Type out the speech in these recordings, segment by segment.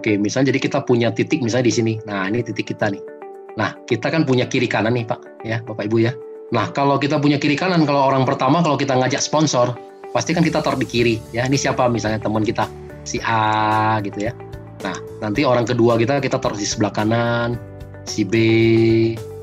Oke, misalnya jadi kita punya titik misalnya di sini. Nah, ini titik kita nih. Nah, kita kan punya kiri kanan nih, Pak, ya, Bapak Ibu ya. Nah, kalau kita punya kiri kanan, kalau orang pertama kalau kita ngajak sponsor, pasti kan kita taruh di kiri, ya. Ini siapa misalnya teman kita, si A gitu ya. Nah, nanti orang kedua kita taruh di sebelah kanan, si B.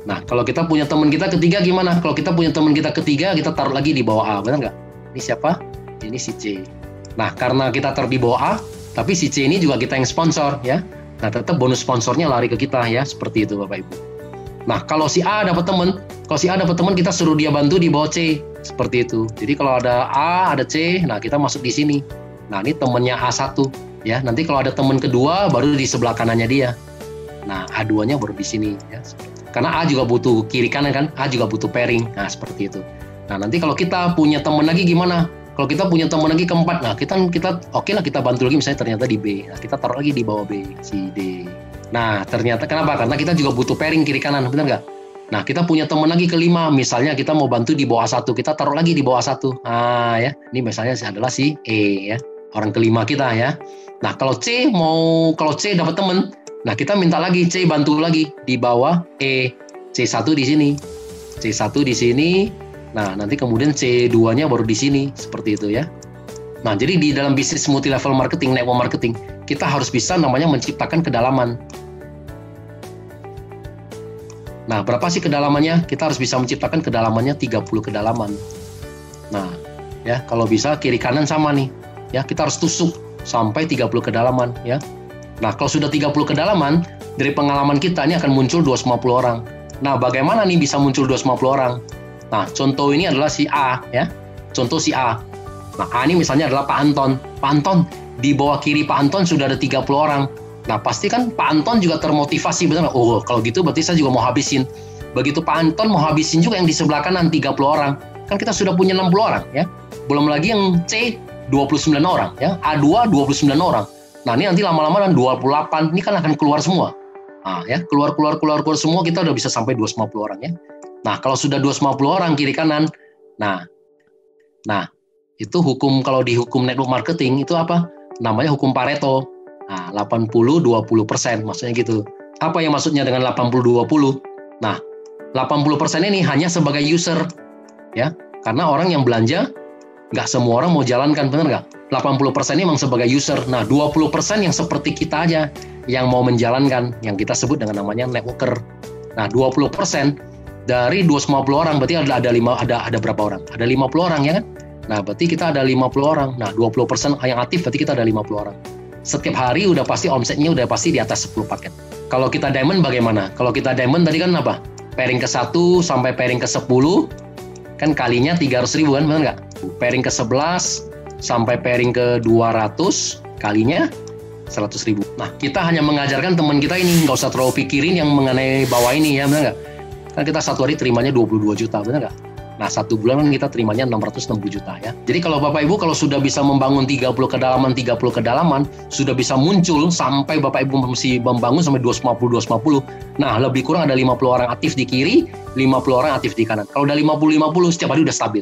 Nah, kalau kita punya teman kita ketiga gimana? Kalau kita punya teman kita ketiga, kita taruh lagi di bawah A, benar nggak? Ini siapa? Ini si C. Nah, karena kita taruh di bawah A, tapi si C ini juga kita yang sponsor, ya. Nah, tetap bonus sponsornya lari ke kita, ya. Seperti itu, Bapak Ibu. Nah, kalau si A dapat teman, kita suruh dia bantu di bawah C. Seperti itu. Jadi kalau ada A, ada C, nah kita masuk di sini. Nah, ini temannya A1, ya. Nanti kalau ada teman kedua, baru di sebelah kanannya dia. Nah, A2-nya baru di sini, ya. Karena A juga butuh kiri kanan kan, A juga butuh pairing. Nah, seperti itu. Nah, nanti kalau kita punya teman lagi gimana? Kalau kita punya teman lagi keempat, nah kita oke lah kita bantu lagi misalnya ternyata di B. Nah, kita taruh lagi di bawah B, si D. Nah, ternyata kenapa? Karena kita juga butuh pairing kiri kanan, benar nggak? Nah, kita punya teman lagi kelima, misalnya kita mau bantu di bawah A1, kita taruh lagi di bawah A1. Nah, ya, ini misalnya adalah si E, ya, orang kelima kita ya. Nah, kalau C dapat teman, nah kita minta lagi C bantu lagi di bawah E, C1 di sini, C1 di sini. Nah, nanti kemudian C2-nya baru di sini, seperti itu ya. Nah, jadi di dalam bisnis multi level marketing, network marketing, kita harus bisa namanya menciptakan kedalaman. Nah, berapa sih kedalamannya? Kita harus bisa menciptakan kedalamannya 30 kedalaman. Nah, ya, kalau bisa kiri kanan sama nih. Ya, kita harus tusuk sampai 30 kedalaman ya. Nah, kalau sudah 30 kedalaman, dari pengalaman kita ini akan muncul 250 orang. Nah, bagaimana nih bisa muncul 250 orang? Nah, contoh ini adalah si A ya. Contoh si A. Nah, A ini misalnya adalah Pak Anton. Pak Anton, di bawah kiri Pak Anton sudah ada 30 orang. Nah, pasti kan Pak Anton juga termotivasi, benar. Oh, kalau gitu berarti saya juga mau habisin. Begitu Pak Anton mau habisin juga yang di sebelah kanan 30 orang. Kan kita sudah punya 60 orang ya. Belum lagi yang C 29 orang ya. A2 29 orang. Nah, ini nanti lama-lama dan 28 ini kan akan keluar semua. Nah, ya, keluar semua kita udah bisa sampai 250 orang ya. Nah, kalau sudah 250 orang kiri kanan, nah, itu hukum, kalau di hukum network marketing itu apa? Namanya hukum Pareto. Nah, 80-20%, maksudnya gitu. Apa yang maksudnya dengan 80-20? Nah, 80% ini hanya sebagai user, ya. Karena orang yang belanja, nggak semua orang mau jalankan, benar nggak? 80% ini memang sebagai user. Nah, 20% yang seperti kita aja, yang mau menjalankan, yang kita sebut dengan namanya networker. Nah, 20% dari 250 orang, berarti ada berapa orang? Ada 50 orang, ya kan? Nah, berarti kita ada 50 orang. Nah, 20% yang aktif, berarti kita ada 50 orang. Setiap hari udah pasti omsetnya udah pasti di atas 10 paket. Kalau kita diamond bagaimana? Kalau kita diamond tadi kan apa? Pairing ke 1 sampai pairing ke 10, kan kalinya 300.000 kan, benar nggak? Pairing ke 11 sampai pairing ke 200, kalinya 100.000. Nah, kita hanya mengajarkan teman kita ini, nggak usah terlalu pikirin yang mengenai bawah ini ya, benar nggak? Kan kita satu hari terimanya 22 juta, benar nggak? Nah, satu bulan kan kita terimanya 660 juta ya. Jadi kalau Bapak Ibu kalau sudah bisa membangun 30 kedalaman, sudah bisa muncul sampai Bapak Ibu mesti membangun sampai 250. Nah, lebih kurang ada 50 orang aktif di kiri, 50 orang aktif di kanan. Kalau udah 50 setiap hari udah stabil.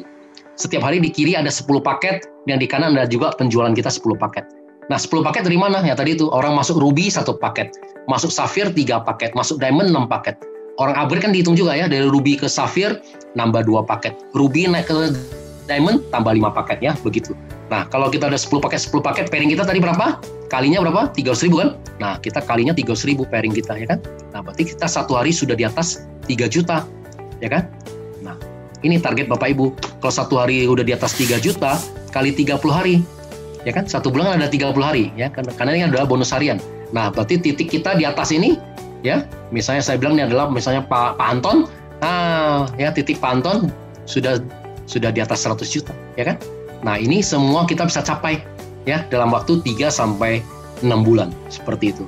Setiap hari di kiri ada 10 paket, yang di kanan ada juga penjualan kita 10 paket. Nah, 10 paket dari mana? Ya tadi itu, orang masuk ruby 1 paket, masuk safir 3 paket, masuk diamond 6 paket. Orang upgrade kan dihitung juga ya, dari ruby ke safir nambah 2 paket, ruby naik ke diamond tambah 5 paket ya, begitu. Nah, kalau kita ada 10 paket, pairing kita tadi berapa? Kalinya berapa? 300.000 kan? Nah, kita kalinya 300.000 pairing kita ya kan? Nah, berarti kita satu hari sudah di atas 3 juta, ya kan? Nah, ini target Bapak Ibu. Kalau satu hari udah di atas 3 juta, kali 30 hari, ya kan? Satu bulan ada 30 hari, ya kan? Karena ini adalah bonus harian. Nah, berarti titik kita di atas ini, ya, misalnya saya bilang ini adalah misalnya Pak Anton, nah, ya titik Pak Anton sudah di atas 100 juta, ya kan? Nah, ini semua kita bisa capai, ya, dalam waktu 3 sampai 6 bulan, seperti itu.